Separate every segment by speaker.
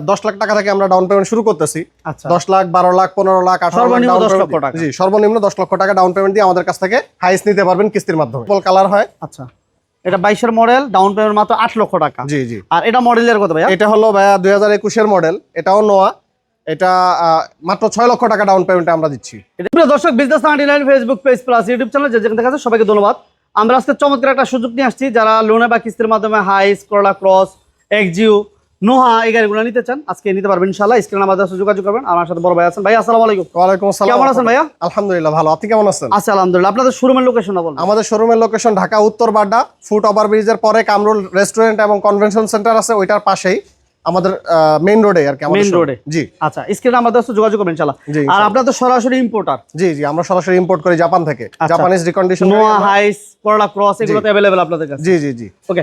Speaker 1: 10 লাখ টাকা থেকে আমরা ডাউন পেমেন্ট শুরু করতেছি।
Speaker 2: আচ্ছা
Speaker 1: 10 লাখ 12 লাখ 15 লাখ 18 লাখ
Speaker 2: সর্বনিম্ন 10 লক্ষ টাকা।
Speaker 1: জি, সর্বনিম্ন 10 লক্ষ টাকা ডাউন পেমেন্ট দিয়ে আমাদের কাছ থেকে হাইস নিতে পারবেন কিস্তির মাধ্যমে। ফুল কালার হয়।
Speaker 2: আচ্ছা এটা 22 এর মডেল, ডাউন পেমেন্ট মাত্র 8 লক্ষ টাকা।
Speaker 1: জি জি।
Speaker 2: আর এটা মডেলের কত ভাইয়া?
Speaker 1: এটা হলো ভাইয়া 2021 এর মডেল, এটাও নোয়া। এটা মাত্র 6 লক্ষ টাকা ডাউন পেমেন্টে আমরা দিচ্ছি।
Speaker 2: প্রিয় দর্শক, business 99 Facebook page plus YouTube channel যে যেখানে দেখা যাচ্ছে সবাইকে ধন্যবাদ। আমরা আজকে চমৎকার একটা সুযোগ নিয়ে আসছি, যারা লোনে বা কিস্তির মাধ্যমে হাইস, করলা ক্রস, এক্সজিও, নোহা এই গাড়িগুলো নিতে চান আজকে নিতে পারবেন ইনশাআল্লাহ। স্ক্রিনে আমাদের সাথে যোগাযোগ করবেন। আমার সাথে বড় ভাই আছেন। ভাই আসসালামু আলাইকুম।
Speaker 1: ওয়ালাইকুম আসসালাম।
Speaker 2: কেমন আছেন ভাইয়া?
Speaker 1: আলহামদুলিল্লাহ ভালো, আপনি কেমন আছেন?
Speaker 2: আচ্ছা আলহামদুলিল্লাহ। আপনাদের শোরুমের লোকেশনটা বলুন।
Speaker 1: আমাদের শোরুমের লোকেশন ঢাকা উত্তর বাড্ডা, ফুট ওভারব্রিজের পরে কামরুল রেস্টুরেন্ট এবং কনভেনশন সেন্টার আছে, ওইটার পাশেই আমাদের মেইন রোডে আর কি।
Speaker 2: মেইন রোডে।
Speaker 1: জি
Speaker 2: আচ্ছা, স্ক্রিনে আমাদের সাথে যোগাযোগ করবেন ইনশাআল্লাহ। আর আপনারা তো সরাসরি ইম্পোর্টার?
Speaker 1: জি জি, আমরা সরাসরি ইম্পোর্ট করি জাপান থেকে। জাপানিজ রিকন্ডিশন
Speaker 2: নোয়া, হাইস, করলা ক্রস এগুলো তো अवेलेबल আপনাদের কাছে?
Speaker 1: জি জি জি।
Speaker 2: ওকে,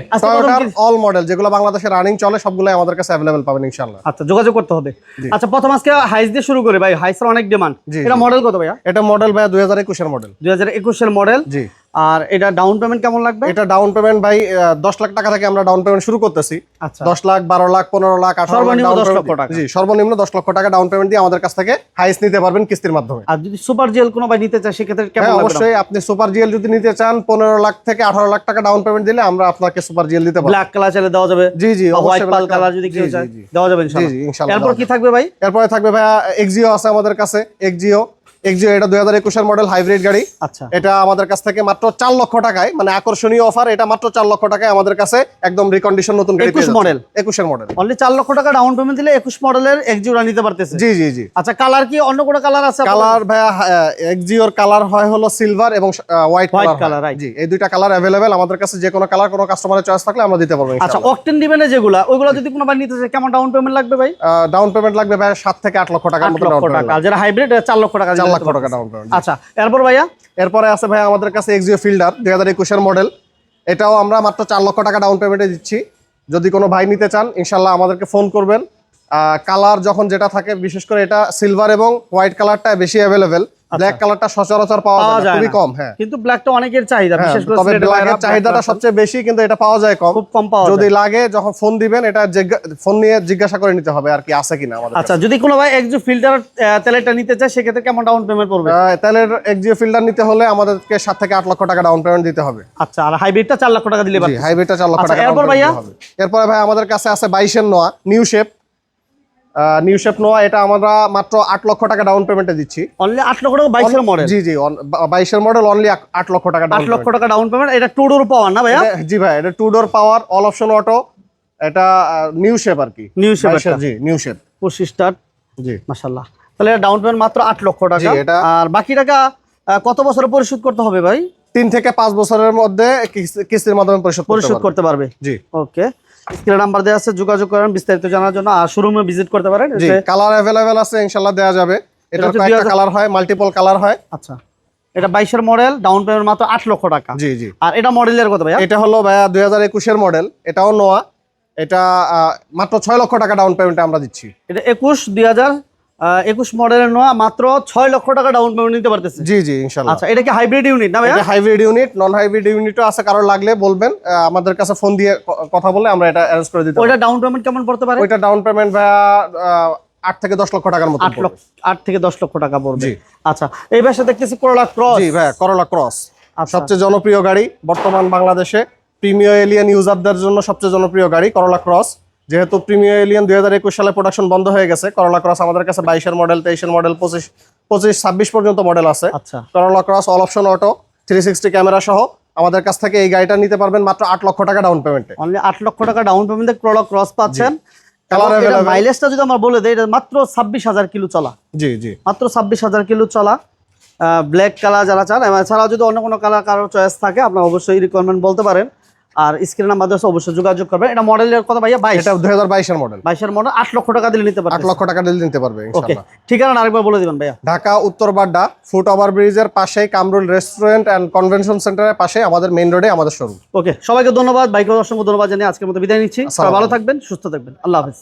Speaker 1: অল মডেল যেগুলো বাংলাদেশে রানিং চলে সবগুলাই আমাদের কাছে अवेलेबल পাবেন ইনশাআল্লাহ।
Speaker 2: আচ্ছা, যোগাযোগ করতে হবে। আচ্ছা, প্রথম আজকে হাইস দিয়ে শুরু করি ভাই। হাইসের অনেক ডিমান্ড। এটা মডেল কত ভাইয়া?
Speaker 1: এটা মডেল ভাইয়া 2021 এর মডেল।
Speaker 2: 2021 এর মডেল।
Speaker 1: জি।
Speaker 2: আর এটা ডাউন পেমেন্ট কেমন লাগবে?
Speaker 1: এটা ডাউন পেমেন্ট ভাই 10 লাখ টাকা থেকে আমরা ডাউন পেমেন্ট শুরু করতেছি।
Speaker 2: আচ্ছা
Speaker 1: 10 লাখ 12 লাখ 15 লাখ 18 লাখ
Speaker 2: সর্বনিম্ন 10 লক্ষ টাকা।
Speaker 1: জি, সর্বনিম্ন 10 লক্ষ টাকা ডাউন পেমেন্ট দিয়ে আমাদের কাছ থেকে হাইস নিতে পারবেন কিস্তির মাধ্যমে।
Speaker 2: আর যদি সুপার জিএল কোনো ভাই নিতে চায় সেক্ষেত্রে কেমন লাগবে?
Speaker 1: অবশ্যই আপনি সুপার জিএল যদি নিতে চান 15 লাখ থেকে 18 লাখ টাকা ডাউন পেমেন্ট দিলে আমরা আপনাকে সুপার জিএল দিতে পারবো।
Speaker 2: ব্ল্যাক কালার চাইলে দেওয়া যাবে?
Speaker 1: জি জি,
Speaker 2: হোয়াইট পাল কালার যদি কেউ চায় দেওয়া যাবে ইনশাআল্লাহ।
Speaker 1: জি জি ইনশাআল্লাহ।
Speaker 2: এরপর কি থাকবে ভাই?
Speaker 1: এরপরে থাকবে ভাইয়া এক্সজিও আছে আমাদের কাছে। এক্সজিও এটা 2021 এর মডেল হাইব্রিড গাড়ি।
Speaker 2: আচ্ছা,
Speaker 1: এটা আমাদের কাছ থেকে মাত্র 4 লক্ষ টাকায়, মানে আকর্ষণীয় অফার, এটা মাত্র 4 লক্ষ টাকায় আমাদের কাছে একদম রিকন্ডিশন নতুন গাড়ি।
Speaker 2: 21 মডেল।
Speaker 1: 21 এর মডেল।
Speaker 2: অনলি 4 লক্ষ টাকা ডাউন পেমেন্ট দিলে 21 মডেলের এক্সজিওরা নিতে পারতেছে।
Speaker 1: জি জি জি।
Speaker 2: আচ্ছা, কালার কি অন্য কোনো কালার আছে?
Speaker 1: কালার ভাইয়া এক্সজিওর কালার হয় হলো সিলভার এবং হোয়াইট
Speaker 2: কালার। রাইট।
Speaker 1: জি, এই দুইটা কালার अवेलेबल আমাদের কাছে। যে কোনো কালার কোনো কাস্টমারের চয়েস থাকলে আমরা দিতে পারবো
Speaker 2: আচ্ছা,
Speaker 1: ইনশাআল্লাহ।
Speaker 2: অকটেন ডিমান্ডে যেগুলো ওইগুলো যদি কোনো ভাই নিতে চায় কেমন ডাউন পেমেন্ট লাগবে ভাই?
Speaker 1: ডাউন পেমেন্ট লাগবে ভাই 7 থেকে 8 লক্ষ টাকার মতো ডাউন পেমেন্ট।
Speaker 2: আর যারা হাইব্রিড 4 লক্ষ টাকা।
Speaker 1: 4 লক্ষ টাকা ডাউন পেমেন্ট।
Speaker 2: আচ্ছা, এরপর ভাইয়া?
Speaker 1: এরপরে আছে ভাই আমাদের কাছে এক্সজিও ফিল্ডার 2021 এর মডেল। এটাও আমরা মাত্র 4 লক্ষ টাকা ডাউন পেমেন্টে দিচ্ছি। যদি কোনো ভাই নিতে চান ইনশাআল্লাহ আমাদেরকে ফোন করবেন। কালার যখন যেটা থাকে, বিশেষ করে এটা সিলভার এবং হোয়াইট কালারটা বেশি अवेलेबल। ব্ল্যাক কালারটা সচরাচর পাওয়া যায় না, খুবই কম। হ্যাঁ,
Speaker 2: কিন্তু ব্ল্যাকটা অনেকের চাহিদা, বিশেষ করে
Speaker 1: তবে ব্ল্যাকের চাহিদাটা সবচেয়ে বেশি, কিন্তু এটা পাওয়া যায় কম,
Speaker 2: খুব কম পাওয়া যায়।
Speaker 1: যদি লাগে যখন ফোন দিবেন এটা ফোন নিয়ে জিজ্ঞাসা করে নিতে হবে আর কি আছে কিনা আমাদের।
Speaker 2: আচ্ছা, যদি কোনো ভাই এক্সজিও ফিল্টার তেলেরটা নিতে চায় সেক্ষেত্রে কেমন ডাউন পেমেন্ট পড়বে?
Speaker 1: তেলের এক্সজিও ফিল্টার নিতে হলে আমাদেরকে 7 থেকে 8 লক্ষ টাকা ডাউন পেমেন্ট দিতে হবে।
Speaker 2: আচ্ছা, আর হাইব্রিডটা 4 লক্ষ টাকা দিলে পারবে?
Speaker 1: জি, হাইব্রিডটা 4 লক্ষ টাকা।
Speaker 2: এরপর ভাইয়া?
Speaker 1: এরপরে ভাই আমাদের কাছে আছে 22 এর নোয়া নিউ শেপ নোয়া। এটা আমরা মাত্র 8 লক্ষ টাকা ডাউন পেমেন্টে দিচ্ছি।
Speaker 2: অনলি 8 লক্ষ টাকা 22 এর মডেল?
Speaker 1: জি জি, 22 এর মডেল, অনলি 8 লক্ষ টাকা ডাউন
Speaker 2: 8 লক্ষ টাকা ডাউন পেমেন্ট। এটা টু ডোর পাওয়ার না ভাইয়া?
Speaker 1: জি ভাই, এটা 2 door power, all option auto. এটা নিউ শেপ আর কি।
Speaker 2: New shape.
Speaker 1: জি, নিউ শেপ।
Speaker 2: Push start.
Speaker 1: জি
Speaker 2: মাশাআল্লাহ। তাহলে ডাউন পেমেন্ট মাত্র 8 লক্ষ টাকা।
Speaker 1: জি, এটা
Speaker 2: আর বাকি টাকা কত বছরে পরিশোধ করতে হবে ভাই?
Speaker 1: 3 থেকে 5 বছরের মধ্যে কিস্তির মাধ্যমে পরিশোধ
Speaker 2: করতে পারবে।
Speaker 1: জি।
Speaker 2: ওকে, স্ক্রিনে নাম্বার দেওয়া আছে, যোগাযোগ করেন বিস্তারিত জানার জন্য। আর শোরুমে ভিজিট করতে পারেন।
Speaker 1: জি, কালার अवेलेबल আছে ইনশাআল্লাহ, দেয়া যাবে। এটার কয়েকটা কালার হয়, মাল্টিপল কালার হয়।
Speaker 2: আচ্ছা, এটা 22 এর মডেল, ডাউন পেমেন্ট মাত্র 8 লক্ষ টাকা।
Speaker 1: জি জি।
Speaker 2: আর এটা মডেলের কত ভাইয়া?
Speaker 1: এটা হলো ভাইয়া 2021 এর মডেল, এটাও নোয়া। এটা মাত্র 6 লক্ষ টাকা ডাউন পেমেন্টে আমরা দিচ্ছি।
Speaker 2: এটা 2021 মডেলের নোয়া, মাত্র 6 লক্ষ টাকা ডাউন পেমেন্ট নিতে পারতেছে।
Speaker 1: জি জি ইনশাআল্লাহ।
Speaker 2: আচ্ছা, এটা কি হাইব্রিড ইউনিট না ভাইয়া?
Speaker 1: এটা হাইব্রিড ইউনিট, নন হাইব্রিড ইউনিটও আছে। কারো লাগলে বলবেন, আমাদের কাছে ফোন দিয়ে কথা বলে আমরা এটা অ্যারেঞ্জ করে দিতে পারবো।
Speaker 2: ওইটা ডাউন পেমেন্ট কেমন পড়তে পারে?
Speaker 1: ওইটা ডাউন পেমেন্ট ভাইয়া 8 থেকে 10 লক্ষ টাকার মতো।
Speaker 2: 8 থেকে 10 লক্ষ টাকা পড়বে। আচ্ছা, এই পাশে দেখতেছি করলা ক্রস।
Speaker 1: জি ভাই, করলা ক্রস সবচেয়ে জনপ্রিয় গাড়ি বর্তমান বাংলাদেশে। প্রিমিয়ার এলিয়ান ইউজারদের জন্য সবচেয়ে জনপ্রিয় গাড়ি করলা ক্রস। যেহেতু প্রিমিয়ার এলিয়ান 2021 সালে প্রোডাকশন বন্ধ হয়ে গেছে, করলা ক্রস আমাদের কাছে 22 এর মডেল, 23 এর মডেল, 25, 26 পর্যন্ত মডেল আছে।
Speaker 2: আচ্ছা,
Speaker 1: করলা cross all option auto 360 camera সহ আমাদের কাছ থেকে এই গাড়িটা নিতে পারবেন মাত্র 8 লক্ষ টাকা ডাউন পেমেন্টে।
Speaker 2: অনলি 8 লক্ষ টাকা ডাউন পেমেন্টে করলা ক্রস পাচ্ছেন।
Speaker 1: Colour available.
Speaker 2: মাইলেজটা যদি আমরা বলে দেই, এটা মাত্র 26,000 কিলো চলা।
Speaker 1: জি জি,
Speaker 2: মাত্র 26,000 কিলো চলা। ব্ল্যাক কালার যারা চান, এছাড়াও যদি অন্য কোনো কালার কারো চয়েস থাকে আপনারা অবশ্যই রিকোয়ারমেন্ট বলতে পারেন। আর স্ক্রিনে নাম্বার দেওয়া আছে, অবশ্যই যোগাযোগ করবেন। এটা মডেলের কত ভাইয়া? 22।
Speaker 1: এটা 2022 এর মডেল।
Speaker 2: 22 এর মডেল, 8 লক্ষ টাকা দিলে নিতে পারবে।
Speaker 1: 8 লক্ষ টাকা দিলে নিতে পারবে
Speaker 2: ওকে,
Speaker 1: ইনশাআল্লাহ।
Speaker 2: ঠিকানা আরেকবার বলে দিবেন ভাইয়া।
Speaker 1: ঢাকা উত্তর বাড্ডা, ফুট ওভারব্রিজের পাশেই কামরুল রেস্টুরেন্ট এন্ড কনভেনশন সেন্টারের পাশে আমাদের মেইন রোডে আমাদের শোরুম।
Speaker 2: ওকে, সবাইকে ধন্যবাদ, বাইকে অসংখ্য ধন্যবাদ জানিয়ে আজকের মতো বিদায় নিচ্ছি। ভালো থাকবেন, সুস্থ থাকবেন। আল্লাহ হাফেজ।